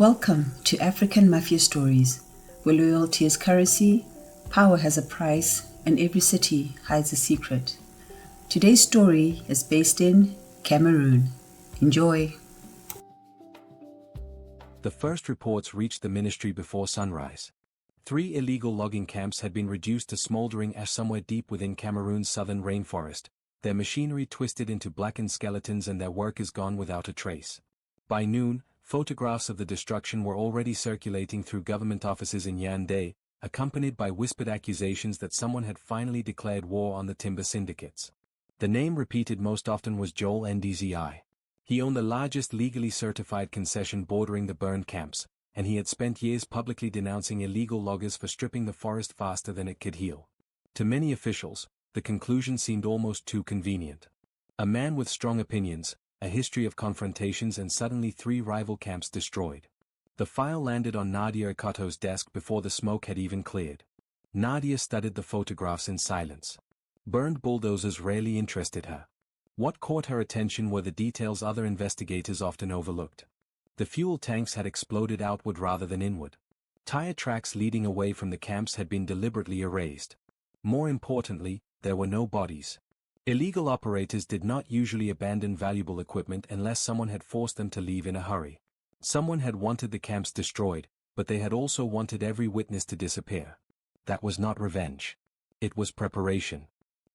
Welcome to African Mafia Stories, where loyalty is currency, power has a price, and every city hides a secret. Today's story is based in Cameroon. Enjoy. The first reports reached the ministry before sunrise. 3 illegal logging camps had been reduced to smoldering ash somewhere deep within Cameroon's southern rainforest, their machinery twisted into blackened skeletons and their workers gone without a trace. By noon, photographs of the destruction were already circulating through government offices in Yaoundé, accompanied by whispered accusations that someone had finally declared war on the timber syndicates. The name repeated most often was Joel Ndzi. He owned the largest legally certified concession bordering the burned camps, and he had spent years publicly denouncing illegal loggers for stripping the forest faster than it could heal. To many officials, the conclusion seemed almost too convenient. A man with strong opinions, a history of confrontations, and suddenly 3 rival camps destroyed. The file landed on Nadia Ekotto's desk before the smoke had even cleared. Nadia studied the photographs in silence. Burned bulldozers rarely interested her. What caught her attention were the details other investigators often overlooked. The fuel tanks had exploded outward rather than inward. Tire tracks leading away from the camps had been deliberately erased. More importantly, there were no bodies. Illegal operators did not usually abandon valuable equipment unless someone had forced them to leave in a hurry. Someone had wanted the camps destroyed, but they had also wanted every witness to disappear. That was not revenge. It was preparation.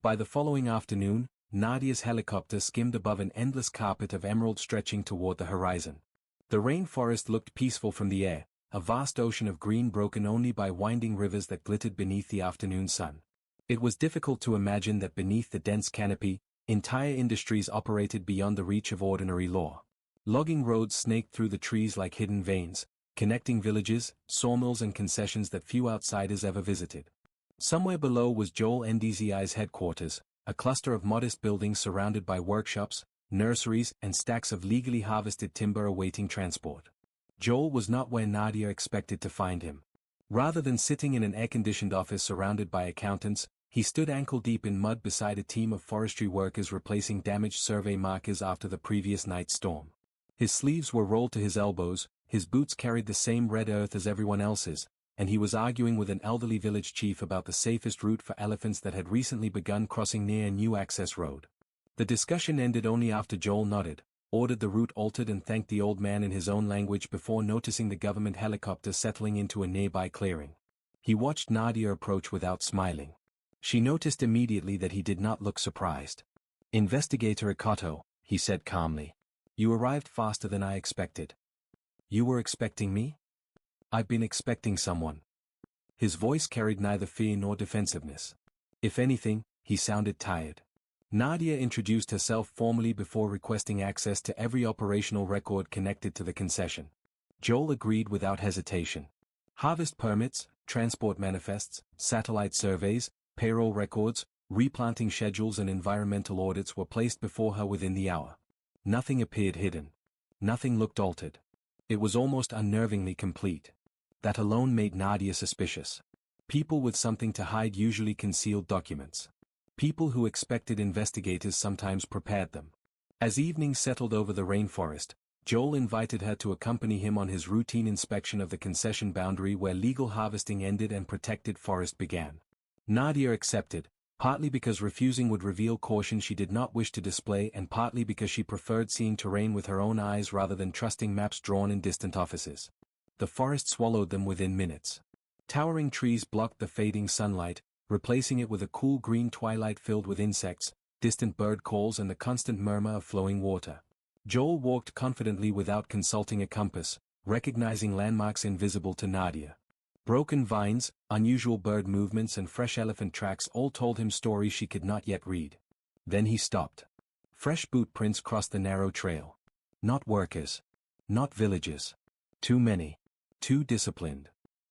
By the following afternoon, Nadia's helicopter skimmed above an endless carpet of emerald stretching toward the horizon. The rainforest looked peaceful from the air, a vast ocean of green broken only by winding rivers that glittered beneath the afternoon sun. It was difficult to imagine that beneath the dense canopy, entire industries operated beyond the reach of ordinary law. Logging roads snaked through the trees like hidden veins, connecting villages, sawmills and concessions that few outsiders ever visited. Somewhere below was Joel Ndzi's headquarters, a cluster of modest buildings surrounded by workshops, nurseries, and stacks of legally harvested timber awaiting transport. Joel was not where Nadia expected to find him. Rather than sitting in an air-conditioned office surrounded by accountants, he stood ankle-deep in mud beside a team of forestry workers replacing damaged survey markers after the previous night's storm. His sleeves were rolled to his elbows, his boots carried the same red earth as everyone else's, and he was arguing with an elderly village chief about the safest route for elephants that had recently begun crossing near a new access road. The discussion ended only after Joel nodded, ordered the route altered and thanked the old man in his own language before noticing the government helicopter settling into a nearby clearing. He watched Nadia approach without smiling. She noticed immediately that he did not look surprised. "Investigator Ekotto," he said calmly. "You arrived faster than I expected." "You were expecting me?" "I've been expecting someone." His voice carried neither fear nor defensiveness. If anything, he sounded tired. Nadia introduced herself formally before requesting access to every operational record connected to the concession. Joel agreed without hesitation. Harvest permits, transport manifests, satellite surveys, payroll records, replanting schedules and environmental audits were placed before her within the hour. Nothing appeared hidden. Nothing looked altered. It was almost unnervingly complete. That alone made Nadia suspicious. People with something to hide usually concealed documents. People who expected investigators sometimes prepared them. As evening settled over the rainforest, Joel invited her to accompany him on his routine inspection of the concession boundary where legal harvesting ended and protected forest began. Nadia accepted, partly because refusing would reveal caution she did not wish to display and partly because she preferred seeing terrain with her own eyes rather than trusting maps drawn in distant offices. The forest swallowed them within minutes. Towering trees blocked the fading sunlight, replacing it with a cool green twilight filled with insects, distant bird calls and the constant murmur of flowing water. Joel walked confidently without consulting a compass, recognizing landmarks invisible to Nadia. Broken vines, unusual bird movements and fresh elephant tracks all told him stories she could not yet read. Then he stopped. Fresh boot prints crossed the narrow trail. Not workers. Not villagers. Too many. Too disciplined.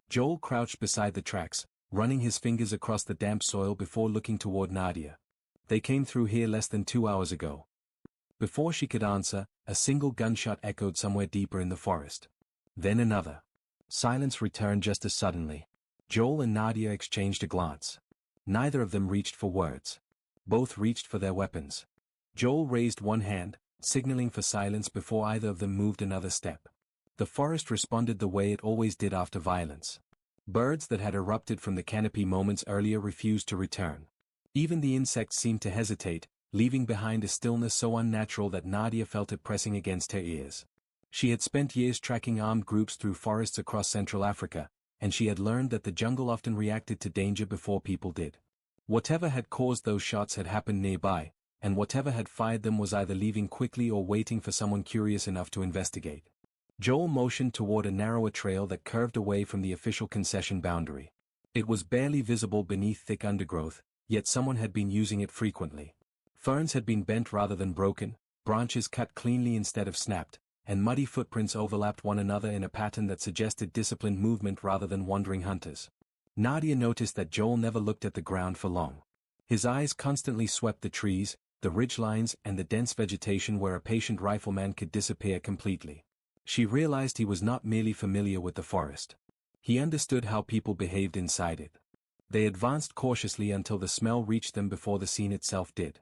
Joel crouched beside the tracks, running his fingers across the damp soil before looking toward Nadia. "They came through here less than 2 hours ago." Before she could answer, a single gunshot echoed somewhere deeper in the forest. Then another. Silence returned just as suddenly. Joel and Nadia exchanged a glance. Neither of them reached for words. Both reached for their weapons. Joel raised one hand, signaling for silence before either of them moved another step. The forest responded the way it always did after violence. Birds that had erupted from the canopy moments earlier refused to return. Even the insects seemed to hesitate, leaving behind a stillness so unnatural that Nadia felt it pressing against her ears. She had spent years tracking armed groups through forests across Central Africa, and she had learned that the jungle often reacted to danger before people did. Whatever had caused those shots had happened nearby, and whatever had fired them was either leaving quickly or waiting for someone curious enough to investigate. Joel motioned toward a narrower trail that curved away from the official concession boundary. It was barely visible beneath thick undergrowth, yet someone had been using it frequently. Ferns had been bent rather than broken, branches cut cleanly instead of snapped, and muddy footprints overlapped one another in a pattern that suggested disciplined movement rather than wandering hunters. Nadia noticed that Joel never looked at the ground for long. His eyes constantly swept the trees, the ridgelines and the dense vegetation where a patient rifleman could disappear completely. She realized he was not merely familiar with the forest. He understood how people behaved inside it. They advanced cautiously until the smell reached them before the scene itself did.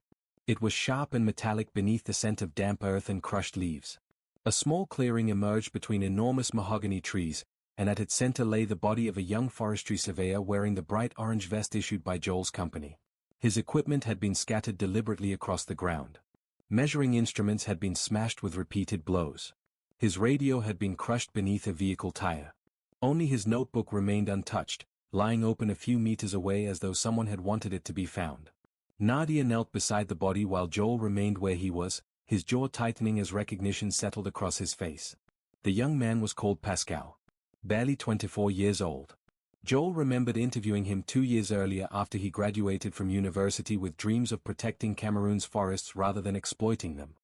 It was sharp and metallic beneath the scent of damp earth and crushed leaves. A small clearing emerged between enormous mahogany trees, and at its center lay the body of a young forestry surveyor wearing the bright orange vest issued by Joel's company. His equipment had been scattered deliberately across the ground. Measuring instruments had been smashed with repeated blows. His radio had been crushed beneath a vehicle tire. Only his notebook remained untouched, lying open a few meters away as though someone had wanted it to be found. Nadia knelt beside the body while Joel remained where he was, his jaw tightening as recognition settled across his face. The young man was called Pascal. Barely 24 years old. Joel remembered interviewing him 2 years earlier after he graduated from university with dreams of protecting Cameroon's forests rather than exploiting them.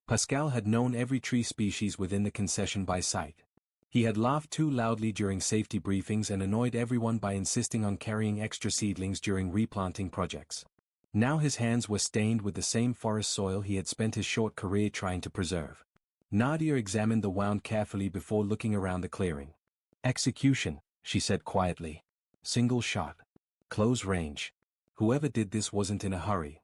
Pascal had known every tree species within the concession by sight. He had laughed too loudly during safety briefings and annoyed everyone by insisting on carrying extra seedlings during replanting projects. Now his hands were stained with the same forest soil he had spent his short career trying to preserve. Nadia examined the wound carefully before looking around the clearing. "Execution," she said quietly. "Single shot. Close range. Whoever did this wasn't in a hurry."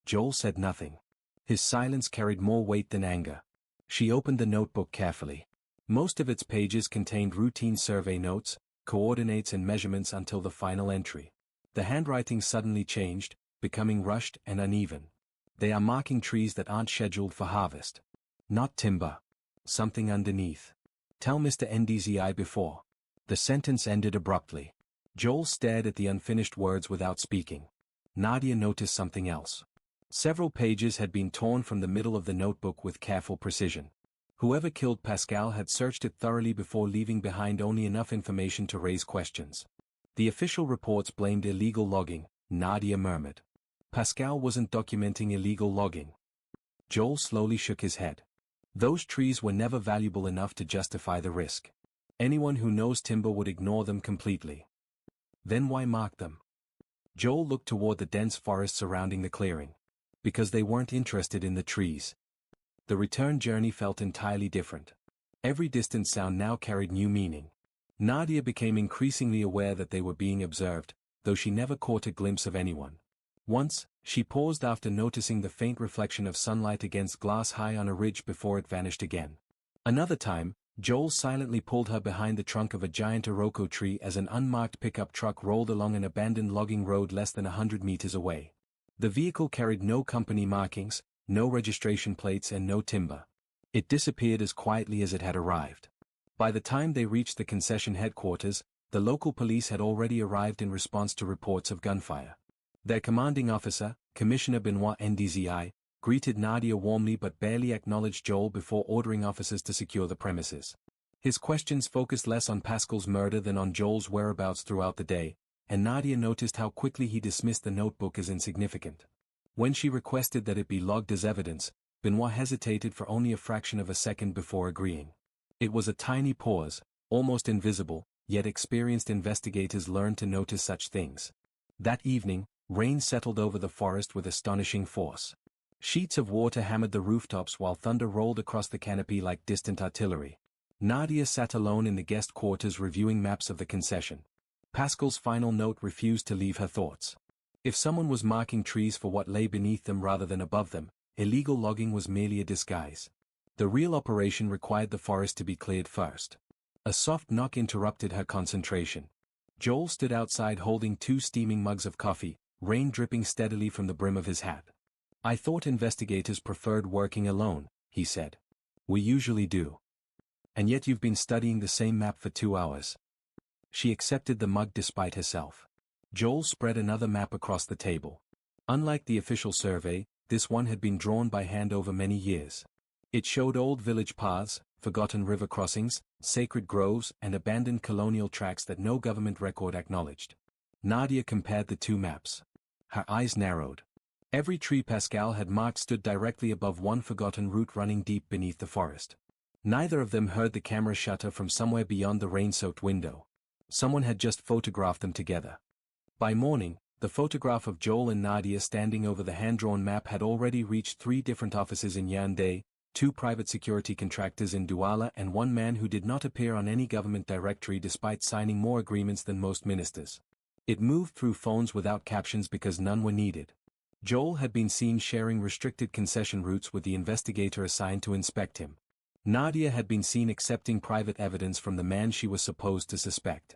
Joel said nothing. His silence carried more weight than anger. She opened the notebook carefully. Most of its pages contained routine survey notes, coordinates and measurements until the final entry. The handwriting suddenly changed, becoming rushed and uneven. "They are marking trees that aren't scheduled for harvest. Not timber. Something underneath. Tell Mr. Ndzi before." The sentence ended abruptly. Joel stared at the unfinished words without speaking. Nadia noticed something else. Several pages had been torn from the middle of the notebook with careful precision. Whoever killed Pascal had searched it thoroughly before leaving behind only enough information to raise questions. The official reports blamed illegal logging, Nadia murmured. Pascal wasn't documenting illegal logging. Joel slowly shook his head. Those trees were never valuable enough to justify the risk. Anyone who knows timber would ignore them completely. Then why mark them? Joel looked toward the dense forest surrounding the clearing. Because they weren't interested in the trees. The return journey felt entirely different. Every distant sound now carried new meaning. Nadia became increasingly aware that they were being observed, though she never caught a glimpse of anyone. Once, she paused after noticing the faint reflection of sunlight against glass high on a ridge before it vanished again. Another time, Joel silently pulled her behind the trunk of a giant iroko tree as an unmarked pickup truck rolled along an abandoned logging road less than 100 meters away. The vehicle carried no company markings, no registration plates and no timber. It disappeared as quietly as it had arrived. By the time they reached the concession headquarters, the local police had already arrived in response to reports of gunfire. Their commanding officer, Commissioner Benoit Ndzi, greeted Nadia warmly but barely acknowledged Joel before ordering officers to secure the premises. His questions focused less on Pascal's murder than on Joel's whereabouts throughout the day, and Nadia noticed how quickly he dismissed the notebook as insignificant. When she requested that it be logged as evidence, Benoit hesitated for only a fraction of a second before agreeing. It was a tiny pause, almost invisible, yet experienced investigators learned to notice such things. That evening, rain settled over the forest with astonishing force. Sheets of water hammered the rooftops while thunder rolled across the canopy like distant artillery. Nadia sat alone in the guest quarters reviewing maps of the concession. Pascal's final note refused to leave her thoughts. If someone was marking trees for what lay beneath them rather than above them, illegal logging was merely a disguise. The real operation required the forest to be cleared first. A soft knock interrupted her concentration. Joel stood outside holding 2 steaming mugs of coffee, rain dripping steadily from the brim of his hat. "I thought investigators preferred working alone," he said. "We usually do. And yet you've been studying the same map for 2 hours." She accepted the mug despite herself. Joel spread another map across the table. Unlike the official survey, this one had been drawn by hand over many years. It showed old village paths, forgotten river crossings, sacred groves, and abandoned colonial tracks that no government record acknowledged. Nadia compared the 2 maps. Her eyes narrowed. Every tree Pascal had marked stood directly above one forgotten route running deep beneath the forest. Neither of them heard the camera shutter from somewhere beyond the rain-soaked window. Someone had just photographed them together. By morning, the photograph of Joel and Nadia standing over the hand-drawn map had already reached 3 different offices in Yaoundé, 2 private security contractors in Douala, and 1 man who did not appear on any government directory despite signing more agreements than most ministers. It moved through phones without captions because none were needed. Joel had been seen sharing restricted concession routes with the investigator assigned to inspect him. Nadia had been seen accepting private evidence from the man she was supposed to suspect.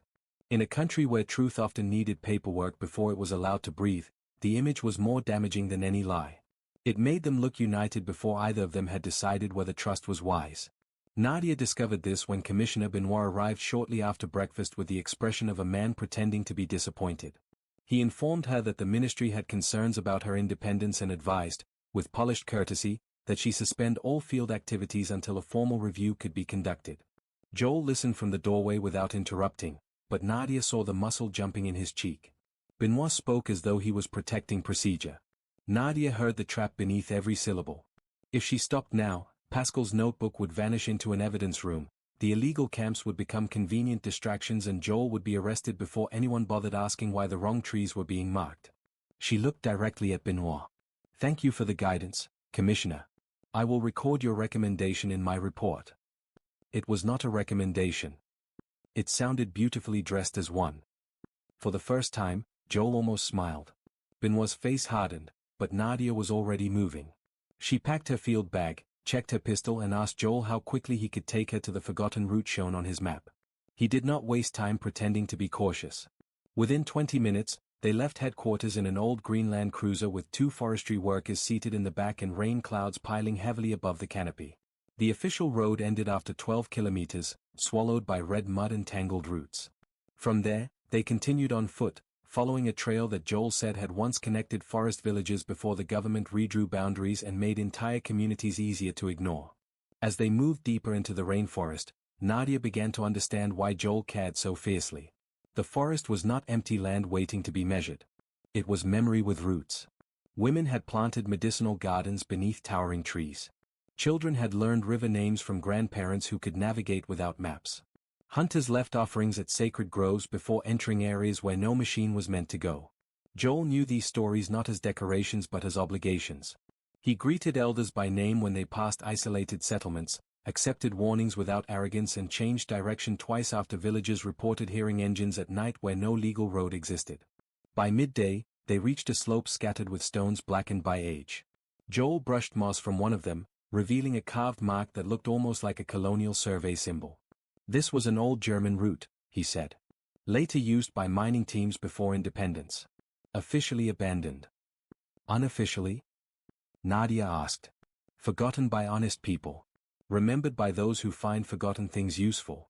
In a country where truth often needed paperwork before it was allowed to breathe, the image was more damaging than any lie. It made them look united before either of them had decided whether trust was wise. Nadia discovered this when Commissioner Benoit arrived shortly after breakfast with the expression of a man pretending to be disappointed. He informed her that the ministry had concerns about her independence and advised, with polished courtesy, that she suspend all field activities until a formal review could be conducted. Joel listened from the doorway without interrupting, but Nadia saw the muscle jumping in his cheek. Benoit spoke as though he was protecting procedure. Nadia heard the trap beneath every syllable. If she stopped now, Pascal's notebook would vanish into an evidence room, the illegal camps would become convenient distractions, and Joel would be arrested before anyone bothered asking why the wrong trees were being marked. She looked directly at Benoit. "Thank you for the guidance, Commissioner. I will record your recommendation in my report." It was not a recommendation. It sounded beautifully dressed as one. For the first time, Joel almost smiled. Benoit's face hardened, but Nadia was already moving. She packed her field bag, checked her pistol, and asked Joel how quickly he could take her to the forgotten route shown on his map. He did not waste time pretending to be cautious. Within 20 minutes, they left headquarters in an old Greenland cruiser with 2 forestry workers seated in the back and rain clouds piling heavily above the canopy. The official road ended after 12 kilometers, swallowed by red mud and tangled roots. From there, they continued on foot, following a trail that Joel said had once connected forest villages before the government redrew boundaries and made entire communities easier to ignore. As they moved deeper into the rainforest, Nadia began to understand why Joel cared so fiercely. The forest was not empty land waiting to be measured. It was memory with roots. Women had planted medicinal gardens beneath towering trees. Children had learned river names from grandparents who could navigate without maps. Hunters left offerings at sacred groves before entering areas where no machine was meant to go. Joel knew these stories not as decorations but as obligations. He greeted elders by name when they passed isolated settlements, accepted warnings without arrogance, and changed direction twice after villagers reported hearing engines at night where no legal road existed. By midday, they reached a slope scattered with stones blackened by age. Joel brushed moss from one of them, revealing a carved mark that looked almost like a colonial survey symbol. This was an old German route, he said. Later used by mining teams before independence. Officially abandoned. Unofficially? Nadia asked. Forgotten by honest people. Remembered by those who find forgotten things useful.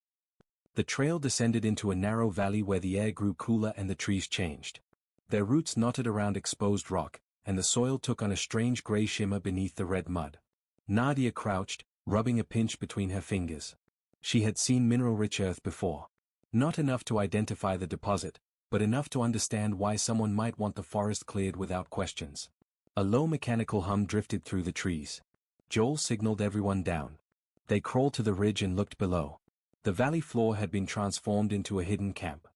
The trail descended into a narrow valley where the air grew cooler and the trees changed. Their roots knotted around exposed rock, and the soil took on a strange gray shimmer beneath the red mud. Nadia crouched, rubbing a pinch between her fingers. She had seen mineral-rich earth before. Not enough to identify the deposit, but enough to understand why someone might want the forest cleared without questions. A low mechanical hum drifted through the trees. Joel signaled everyone down. They crawled to the ridge and looked below. The valley floor had been transformed into a hidden camp.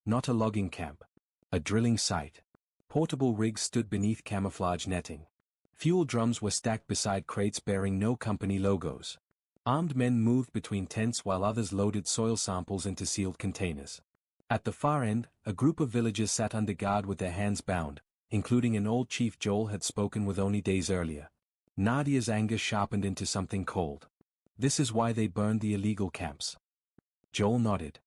Not a logging camp. A drilling site. Portable rigs stood beneath camouflage netting. Fuel drums were stacked beside crates bearing no company logos. Armed men moved between tents while others loaded soil samples into sealed containers. At the far end, a group of villagers sat under guard with their hands bound, including an old chief Joel had spoken with only days earlier. Nadia's anger sharpened into something cold. This is why they burned the illegal camps. Joel nodded.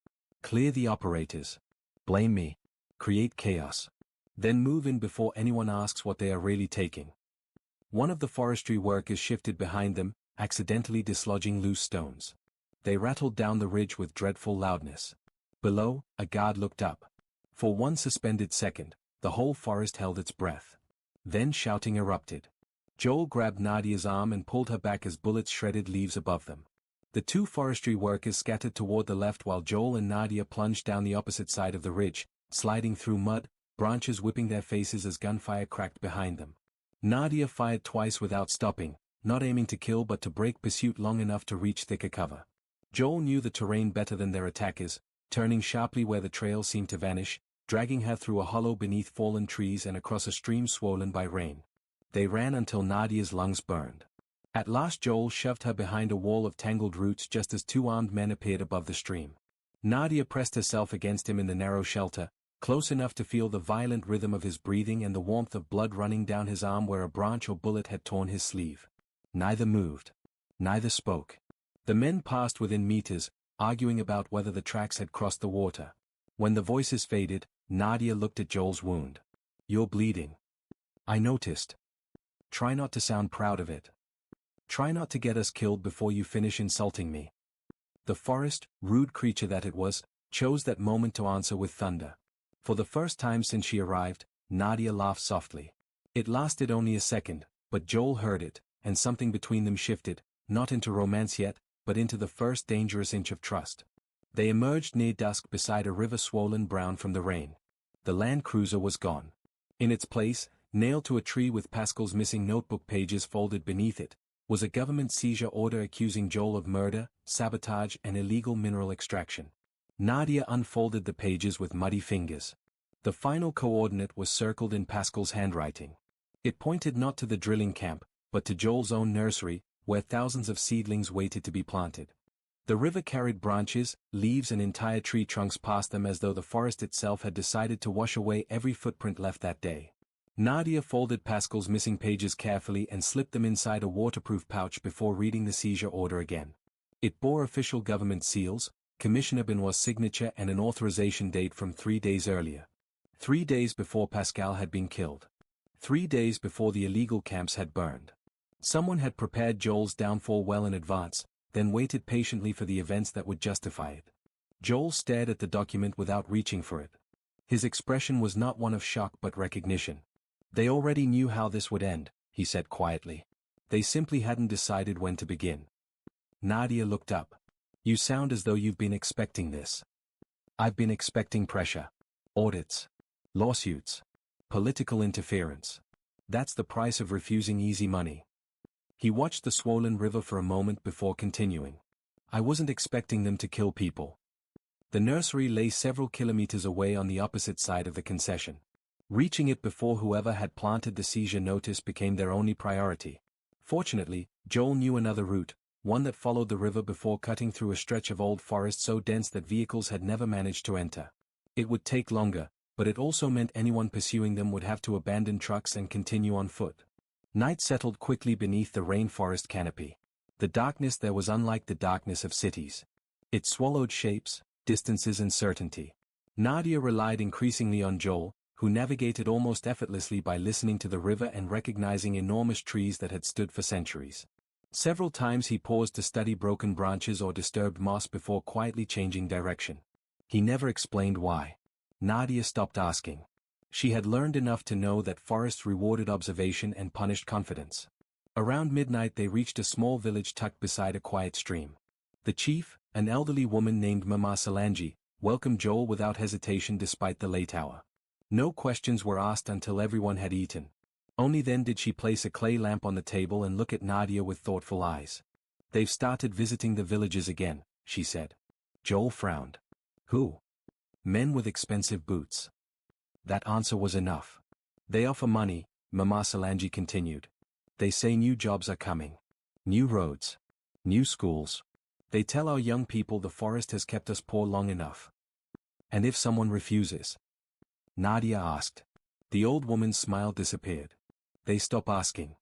Clear the operators. Blame me. Create chaos. Then move in before anyone asks what they are really taking. One of the forestry workers shifted behind them, accidentally dislodging loose stones. They rattled down the ridge with dreadful loudness. Below, a guard looked up. For one suspended second, the whole forest held its breath. Then shouting erupted. Joel grabbed Nadia's arm and pulled her back as bullets shredded leaves above them. The two forestry workers scattered toward the left while Joel and Nadia plunged down the opposite side of the ridge, sliding through mud, branches whipping their faces as gunfire cracked behind them. Nadia fired twice without stopping, not aiming to kill but to break pursuit long enough to reach thicker cover. Joel knew the terrain better than their attackers, turning sharply where the trail seemed to vanish, dragging her through a hollow beneath fallen trees and across a stream swollen by rain. They ran until Nadia's lungs burned. At last Joel shoved her behind a wall of tangled roots just as two armed men appeared above the stream. Nadia pressed herself against him in the narrow shelter, close enough to feel the violent rhythm of his breathing and the warmth of blood running down his arm where a branch or bullet had torn his sleeve. Neither moved. Neither spoke. The men passed within meters, arguing about whether the tracks had crossed the water. When the voices faded, Nadia looked at Joel's wound. You're bleeding. I noticed. Try not to sound proud of it. Try not to get us killed before you finish insulting me. The forest, rude creature that it was, chose that moment to answer with thunder. For the first time since she arrived, Nadia laughed softly. It lasted only a second, but Joel heard it, and something between them shifted, not into romance yet, but into the first dangerous inch of trust. They emerged near dusk beside a river swollen brown from the rain. The Land Cruiser was gone. In its place, nailed to a tree with Pascal's missing notebook pages folded beneath it, was a government seizure order accusing Joel of murder, sabotage and illegal mineral extraction. Nadia unfolded the pages with muddy fingers. The final coordinate was circled in Pascal's handwriting. It pointed not to the drilling camp, but to Joel's own nursery, where thousands of seedlings waited to be planted. The river carried branches, leaves and entire tree trunks past them as though the forest itself had decided to wash away every footprint left that day. Nadia folded Pascal's missing pages carefully and slipped them inside a waterproof pouch before reading the seizure order again. It bore official government seals, Commissioner Benoit's signature and an authorization date from 3 days earlier. 3 days before Pascal had been killed. 3 days before the illegal camps had burned. Someone had prepared Joel's downfall well in advance, then waited patiently for the events that would justify it. Joel stared at the document without reaching for it. His expression was not one of shock but recognition. They already knew how this would end, he said quietly. They simply hadn't decided when to begin. Nadia looked up. You sound as though you've been expecting this. I've been expecting pressure. Audits. Lawsuits. Political interference. That's the price of refusing easy money. He watched the swollen river for a moment before continuing. I wasn't expecting them to kill people. The nursery lay several kilometers away on the opposite side of the concession. Reaching it before whoever had planted the seizure notice became their only priority. Fortunately, Joel knew another route, one that followed the river before cutting through a stretch of old forest so dense that vehicles had never managed to enter. It would take longer, but it also meant anyone pursuing them would have to abandon trucks and continue on foot. Night settled quickly beneath the rainforest canopy. The darkness there was unlike the darkness of cities. It swallowed shapes, distances and certainty. Nadia relied increasingly on Joel, who navigated almost effortlessly by listening to the river and recognizing enormous trees that had stood for centuries. Several times he paused to study broken branches or disturbed moss before quietly changing direction. He never explained why. Nadia stopped asking. She had learned enough to know that forests rewarded observation and punished confidence. Around midnight they reached a small village tucked beside a quiet stream. The chief, an elderly woman named Mama Solange, welcomed Joel without hesitation despite the late hour. No questions were asked until everyone had eaten. Only then did she place a clay lamp on the table and look at Nadia with thoughtful eyes. They've started visiting the villages again, she said. Joel frowned. Who? Men with expensive boots. That answer was enough. They offer money, Mama Solange continued. They say new jobs are coming. New roads. New schools. They tell our young people the forest has kept us poor long enough. And if someone refuses? Nadia asked. The old woman's smile disappeared. They stop asking.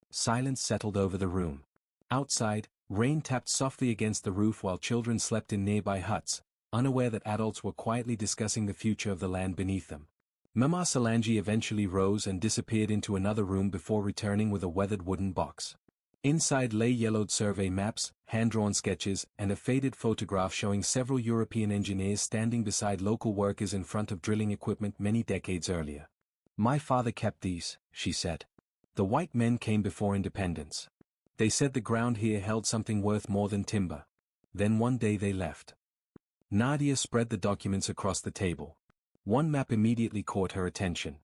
Silence settled over the room. Outside, Rain tapped softly against the roof while children slept in nearby huts, unaware that adults were quietly discussing the future of the land beneath them. Mama Solange eventually rose and disappeared into another room before returning with a weathered wooden box. Inside lay yellowed survey maps, hand-drawn sketches, and a faded photograph showing several European engineers standing beside local workers in front of drilling equipment many decades earlier. "My father kept these," she said. "The white men came before independence. They said the ground here held something worth more than timber. Then one day they left." Nadia spread the documents across the table. One map immediately caught her attention.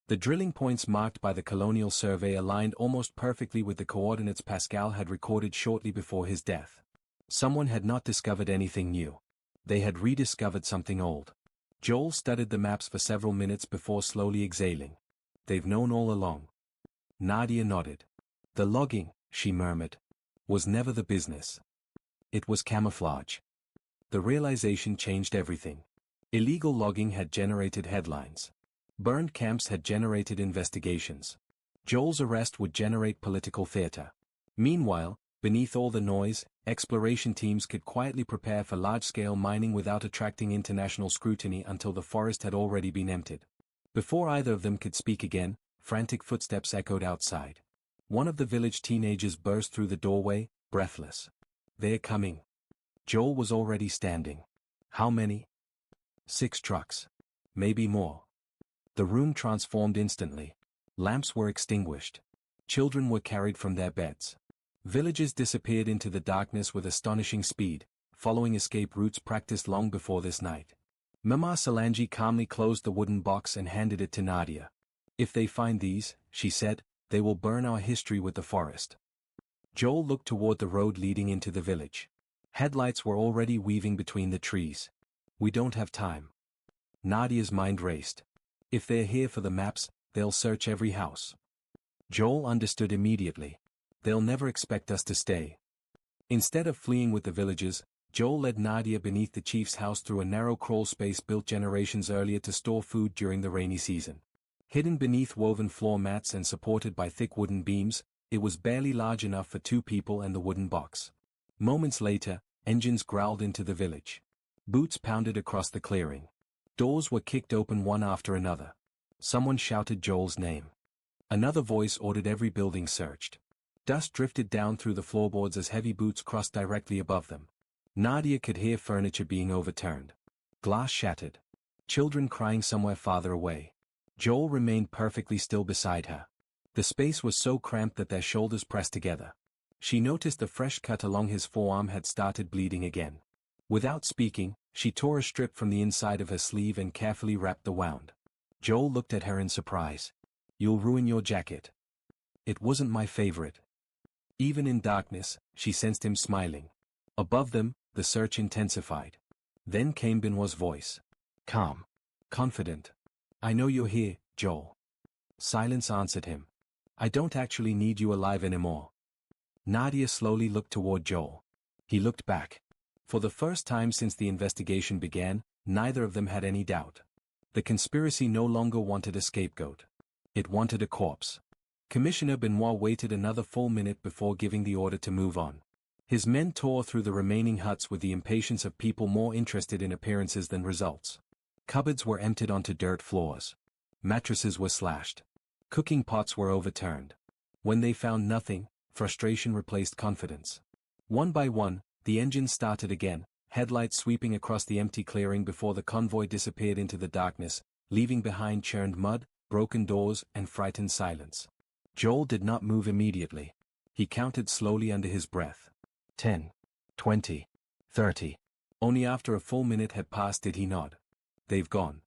The drilling points marked by the colonial survey aligned almost perfectly with the coordinates Pascal had recorded shortly before his death. Someone had not discovered anything new. They had rediscovered something old. Joel studied the maps for several minutes before slowly exhaling. "They've known all along." Nadia nodded. "The logging," she murmured, "was never the business. It was camouflage." The realization changed everything. Illegal logging had generated headlines. Burned camps had generated investigations. Joel's arrest would generate political theater. Meanwhile, beneath all the noise, exploration teams could quietly prepare for large-scale mining without attracting international scrutiny until the forest had already been emptied. Before either of them could speak again, frantic footsteps echoed outside. One of the village teenagers burst through the doorway, breathless. "They're coming." Joel was already standing. "How many?" 6 trucks. Maybe more. The room transformed instantly. Lamps were extinguished. Children were carried from their beds. Villagers disappeared into the darkness with astonishing speed, following escape routes practiced long before this night. Mama Solange calmly closed the wooden box and handed it to Nadia. "If they find these," she said, "they will burn our history with the forest." Joel looked toward the road leading into the village. Headlights were already weaving between the trees. "We don't have time." Nadia's mind raced. "If they're here for the maps, they'll search every house." Joel understood immediately. "They'll never expect us to stay." Instead of fleeing with the villagers, Joel led Nadia beneath the chief's house through a narrow crawl space built generations earlier to store food during the rainy season. Hidden beneath woven floor mats and supported by thick wooden beams, it was barely large enough for 2 people and the wooden box. Moments later, engines growled into the village. Boots pounded across the clearing. Doors were kicked open one after another. Someone shouted Joel's name. Another voice ordered every building searched. Dust drifted down through the floorboards as heavy boots crossed directly above them. Nadia could hear furniture being overturned. Glass shattered. Children crying somewhere farther away. Joel remained perfectly still beside her. The space was so cramped that their shoulders pressed together. She noticed a fresh cut along his forearm had started bleeding again. Without speaking, she tore a strip from the inside of her sleeve and carefully wrapped the wound. Joel looked at her in surprise. "You'll ruin your jacket." "It wasn't my favorite." Even in darkness, she sensed him smiling. Above them, the search intensified. Then came Benoit's voice. Calm. Confident. "I know you're here, Joel." Silence answered him. "I don't actually need you alive anymore." Nadia slowly looked toward Joel. He looked back. For the first time since the investigation began, neither of them had any doubt. The conspiracy no longer wanted a scapegoat. It wanted a corpse. Commissioner Benoit waited another full minute before giving the order to move on. His men tore through the remaining huts with the impatience of people more interested in appearances than results. Cupboards were emptied onto dirt floors. Mattresses were slashed. Cooking pots were overturned. When they found nothing, frustration replaced confidence. One by one, the engines started again, headlights sweeping across the empty clearing before the convoy disappeared into the darkness, leaving behind churned mud, broken doors, and frightened silence. Joel did not move immediately. He counted slowly under his breath. 10, 20, 30. Only after a full minute had passed did he nod. "They've gone."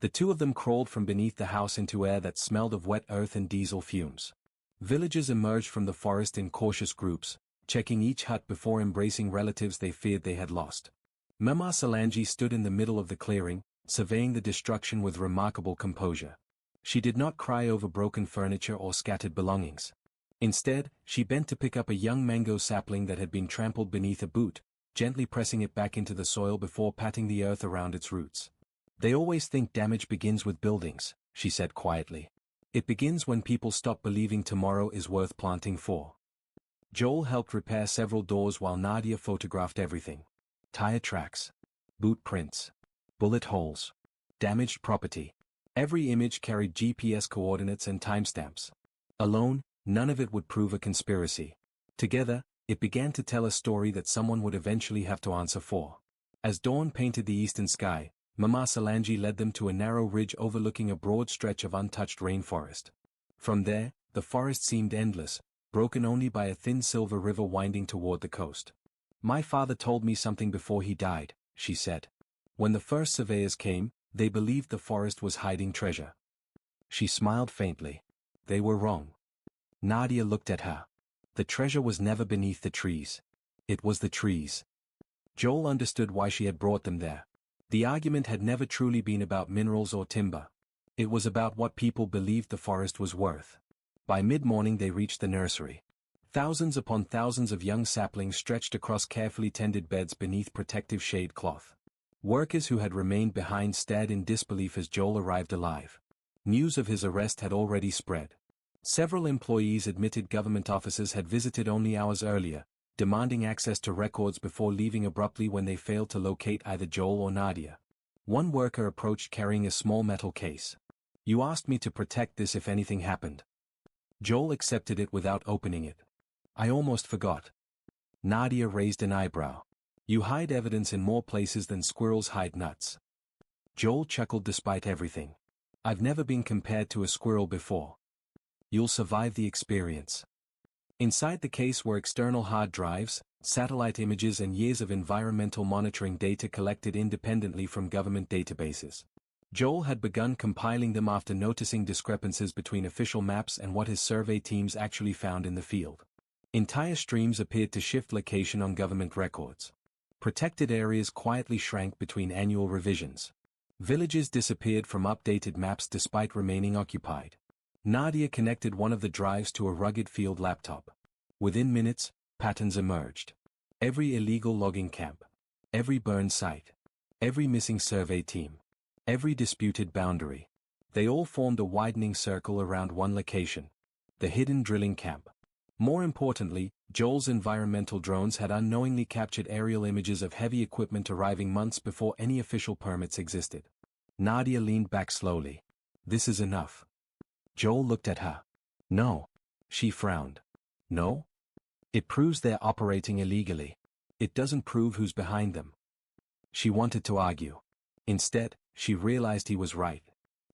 The 2 of them crawled from beneath the house into air that smelled of wet earth and diesel fumes. Villagers emerged from the forest in cautious groups, checking each hut before embracing relatives they feared they had lost. Mama Solange stood in the middle of the clearing, surveying the destruction with remarkable composure. She did not cry over broken furniture or scattered belongings. Instead, she bent to pick up a young mango sapling that had been trampled beneath a boot, gently pressing it back into the soil before patting the earth around its roots. "They always think damage begins with buildings," she said quietly. "It begins when people stop believing tomorrow is worth planting for." Joel helped repair several doors while Nadia photographed everything. Tire tracks, boot prints, bullet holes, damaged property. Every image carried GPS coordinates and timestamps. Alone, none of it would prove a conspiracy. Together, it began to tell a story that someone would eventually have to answer for. As dawn painted the eastern sky, Mama Solange led them to a narrow ridge overlooking a broad stretch of untouched rainforest. From there, the forest seemed endless, broken only by a thin silver river winding toward the coast. "My father told me something before he died," she said. "When the first surveyors came, they believed the forest was hiding treasure." She smiled faintly. They were wrong. Nadia looked at her. The treasure was never beneath the trees. It was the trees. Joel understood why she had brought them there. The argument had never truly been about minerals or timber. It was about what people believed the forest was worth. By mid-morning they reached the nursery. Thousands upon thousands of young saplings stretched across carefully tended beds beneath protective shade cloth. Workers who had remained behind stared in disbelief as Joel arrived alive. News of his arrest had already spread. Several employees admitted government officers had visited only hours earlier, demanding access to records before leaving abruptly when they failed to locate either Joel or Nadia. One worker approached carrying a small metal case. "You asked me to protect this if anything happened." Joel accepted it without opening it. "I almost forgot." Nadia raised an eyebrow. "You hide evidence in more places than squirrels hide nuts." Joel chuckled despite everything. "I've never been compared to a squirrel before." "You'll survive the experience." Inside the case were external hard drives, satellite images and years of environmental monitoring data collected independently from government databases. Joel had begun compiling them after noticing discrepancies between official maps and what his survey teams actually found in the field. Entire streams appeared to shift location on government records. Protected areas quietly shrank between annual revisions. Villages disappeared from updated maps despite remaining occupied. Nadia connected one of the drives to a rugged field laptop. Within minutes, patterns emerged. Every illegal logging camp. Every burned site. Every missing survey team. Every disputed boundary. They all formed a widening circle around one location. The hidden drilling camp. More importantly, Joel's environmental drones had unknowingly captured aerial images of heavy equipment arriving months before any official permits existed. Nadia leaned back slowly. "This is enough." Joel looked at her. "No." She frowned. "No? It proves they're operating illegally. It doesn't prove who's behind them." She wanted to argue. Instead, she realized he was right.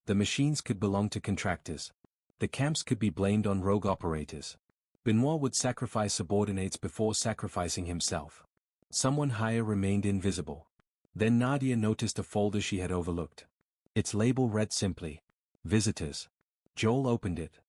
The machines could belong to contractors. The camps could be blamed on rogue operators. Benoit would sacrifice subordinates before sacrificing himself. Someone higher remained invisible. Then Nadia noticed a folder she had overlooked. Its label read simply, "Visitors." Joel opened it.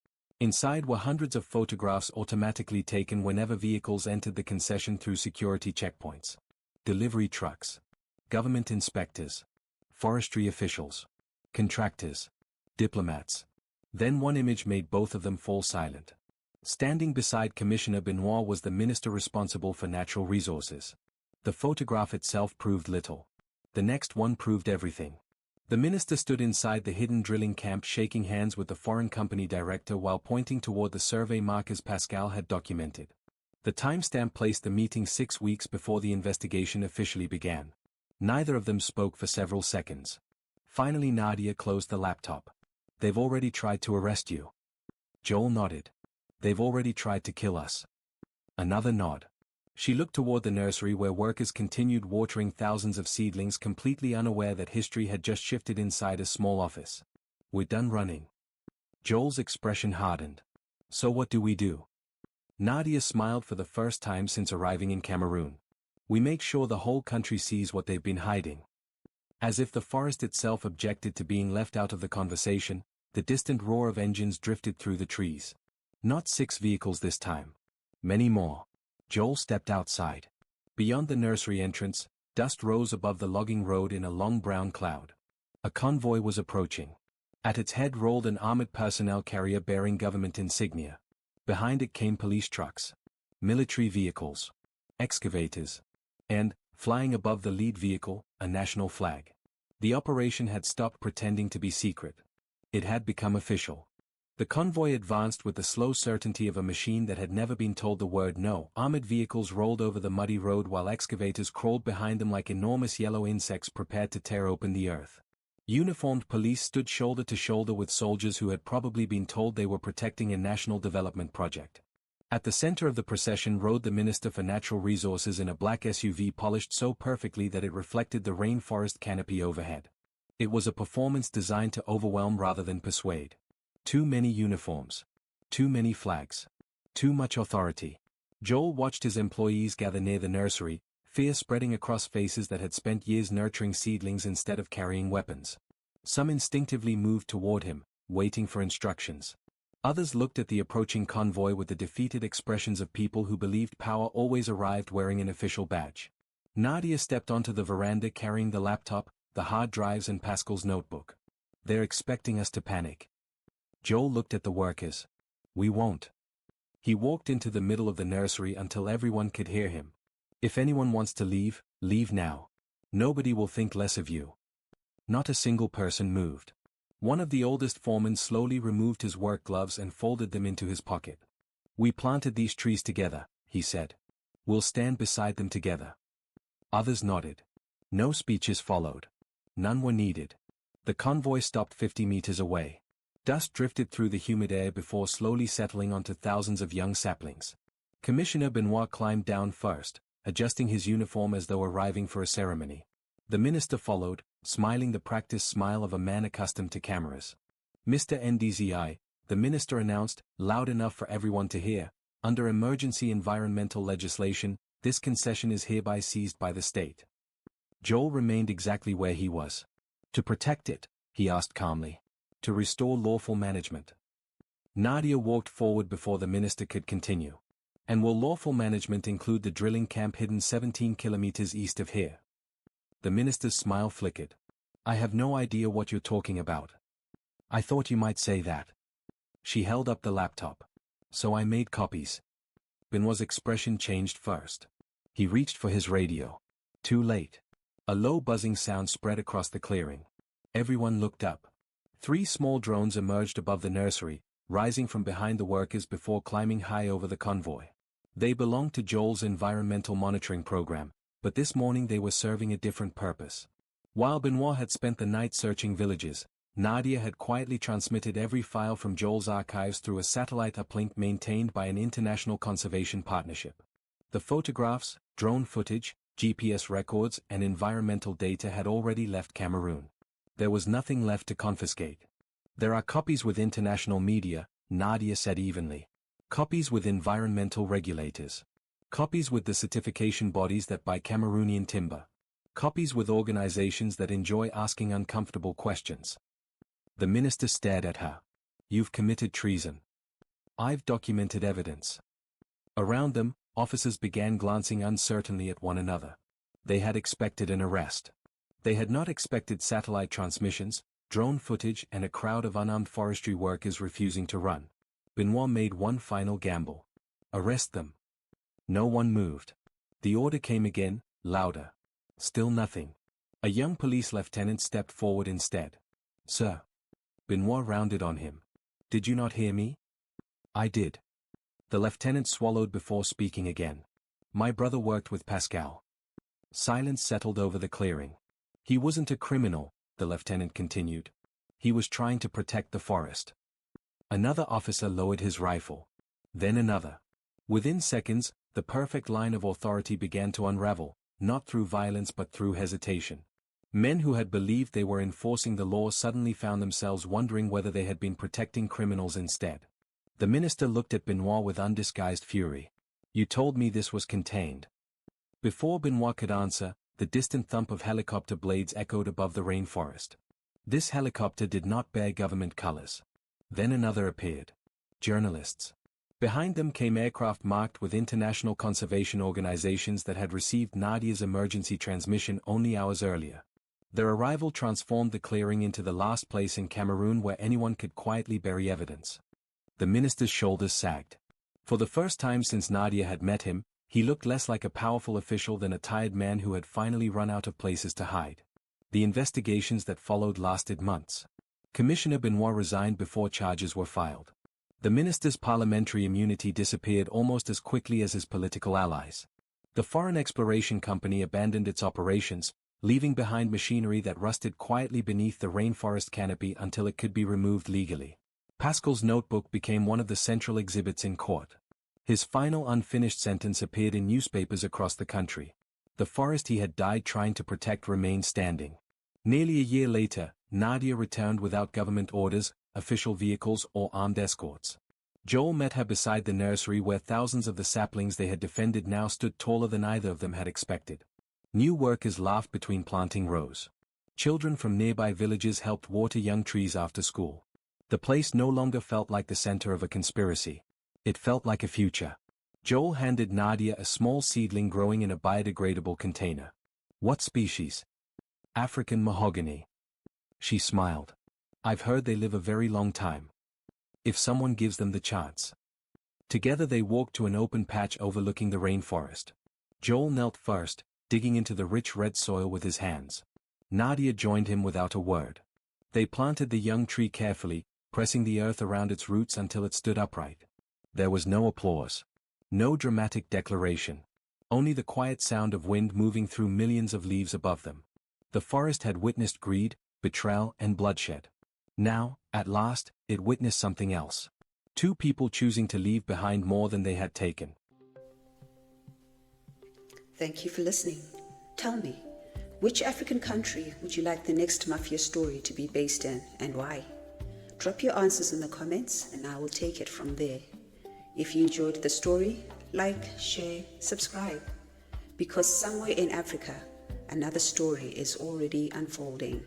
Inside were hundreds of photographs automatically taken whenever vehicles entered the concession through security checkpoints. Delivery trucks. Government inspectors. Forestry officials. Contractors. Diplomats. Then one image made both of them fall silent. Standing beside Commissioner Benoit was the minister responsible for natural resources. The photograph itself proved little. The next one proved everything. The minister stood inside the hidden drilling camp shaking hands with the foreign company director while pointing toward the survey markers Pascal had documented. The timestamp placed the meeting 6 weeks before the investigation officially began. Neither of them spoke for several seconds. Finally Nadia closed the laptop. "They've already tried to arrest you." Joel nodded. "They've already tried to kill us." Another nod. She looked toward the nursery where workers continued watering thousands of seedlings completely unaware that history had just shifted inside a small office. "We're done running." Joel's expression hardened. "So what do we do?" Nadia smiled for the first time since arriving in Cameroon. "We make sure the whole country sees what they've been hiding." As if the forest itself objected to being left out of the conversation, the distant roar of engines drifted through the trees. Not 6 vehicles this time. Many more. Joel stepped outside. Beyond the nursery entrance, dust rose above the logging road in a long brown cloud. A convoy was approaching. At its head rolled an armored personnel carrier bearing government insignia. Behind it came police trucks, military vehicles, excavators, and, flying above the lead vehicle, a national flag. The operation had stopped pretending to be secret. It had become official. The convoy advanced with the slow certainty of a machine that had never been told the word no. Armored vehicles rolled over the muddy road while excavators crawled behind them like enormous yellow insects prepared to tear open the earth. Uniformed police stood shoulder to shoulder with soldiers who had probably been told they were protecting a national development project. At the center of the procession rode the Minister for Natural Resources in a black SUV polished so perfectly that it reflected the rainforest canopy overhead. It was a performance designed to overwhelm rather than persuade. Too many uniforms. Too many flags. Too much authority. Joel watched his employees gather near the nursery, fear spreading across faces that had spent years nurturing seedlings instead of carrying weapons. Some instinctively moved toward him, waiting for instructions. Others looked at the approaching convoy with the defeated expressions of people who believed power always arrived wearing an official badge. Nadia stepped onto the veranda carrying the laptop, the hard drives and Pascal's notebook. They're expecting us to panic. Joel looked at the workers. We won't. He walked into the middle of the nursery until everyone could hear him. If anyone wants to leave, leave now. Nobody will think less of you. Not a single person moved. One of the oldest foremen slowly removed his work gloves and folded them into his pocket. We planted these trees together, he said. We'll stand beside them together. Others nodded. No speeches followed. None were needed. The convoy stopped 50 meters away. Dust drifted through the humid air before slowly settling onto thousands of young saplings. Commissioner Benoit climbed down first, adjusting his uniform as though arriving for a ceremony. The minister followed, smiling the practiced smile of a man accustomed to cameras. Mr. Ndzi, the minister announced, loud enough for everyone to hear, under emergency environmental legislation, this concession is hereby seized by the state. Joel remained exactly where he was. To protect it, he asked calmly. To restore lawful management. Nadia walked forward before the minister could continue. And will lawful management include the drilling camp hidden 17 kilometers east of here? The minister's smile flickered. I have no idea what you're talking about. I thought you might say that. She held up the laptop. So I made copies. Benoit's expression changed first. He reached for his radio. Too late. A low buzzing sound spread across the clearing. Everyone looked up. 3 small drones emerged above the nursery, rising from behind the workers before climbing high over the convoy. They belonged to Joel's environmental monitoring program, but this morning they were serving a different purpose. While Benoit had spent the night searching villages, Nadia had quietly transmitted every file from Joel's archives through a satellite uplink maintained by an international conservation partnership. The photographs, drone footage, GPS records and environmental data had already left Cameroon. There was nothing left to confiscate. There are copies with international media, Nadia said evenly. Copies with environmental regulators. Copies with the certification bodies that buy Cameroonian timber. Copies with organizations that enjoy asking uncomfortable questions. The minister stared at her. You've committed treason. I've documented evidence. Around them, officers began glancing uncertainly at one another. They had expected an arrest. They had not expected satellite transmissions, drone footage and a crowd of unarmed forestry workers refusing to run. Benoit made one final gamble. Arrest them. No one moved. The order came again, louder. Still nothing. A young police lieutenant stepped forward instead. Sir. Benoit rounded on him. Did you not hear me? I did. The lieutenant swallowed before speaking again. My brother worked with Pascal. Silence settled over the clearing. He wasn't a criminal, the lieutenant continued. He was trying to protect the forest. Another officer lowered his rifle. Then another. Within seconds, the perfect line of authority began to unravel, not through violence but through hesitation. Men who had believed they were enforcing the law suddenly found themselves wondering whether they had been protecting criminals instead. The minister looked at Benoit with undisguised fury. You told me this was contained. Before Benoit could answer, the distant thump of helicopter blades echoed above the rainforest. This helicopter did not bear government colors. Then another appeared. Journalists. Behind them came aircraft marked with international conservation organizations that had received Nadia's emergency transmission only hours earlier. Their arrival transformed the clearing into the last place in Cameroon where anyone could quietly bury evidence. The minister's shoulders sagged. For the first time since Nadia had met him, he looked less like a powerful official than a tired man who had finally run out of places to hide. The investigations that followed lasted months. Commissioner Benoit resigned before charges were filed. The minister's parliamentary immunity disappeared almost as quickly as his political allies. The foreign exploration company abandoned its operations, leaving behind machinery that rusted quietly beneath the rainforest canopy until it could be removed legally. Pascal's notebook became one of the central exhibits in court. His final unfinished sentence appeared in newspapers across the country. The forest he had died trying to protect remained standing. Nearly a year later, Nadia returned without government orders, official vehicles, or armed escorts. Joel met her beside the nursery where thousands of the saplings they had defended now stood taller than either of them had expected. New workers laughed between planting rows. Children from nearby villages helped water young trees after school. The place no longer felt like the center of a conspiracy. It felt like a future. Joel handed Nadia a small seedling growing in a biodegradable container. What species? African mahogany. She smiled. I've heard they live a very long time. If someone gives them the chance. Together they walked to an open patch overlooking the rainforest. Joel knelt first, digging into the rich red soil with his hands. Nadia joined him without a word. They planted the young tree carefully, pressing the earth around its roots until it stood upright. There was no applause. No dramatic declaration. Only the quiet sound of wind moving through millions of leaves above them. The forest had witnessed greed, betrayal, and bloodshed. Now, at last, it witnessed something else. Two people choosing to leave behind more than they had taken. Thank you for listening. Tell me, which African country would you like the next Mafia story to be based in, and why? Drop your answers in the comments and I will take it from there. If you enjoyed the story, like, share, subscribe. Because somewhere in Africa, another story is already unfolding.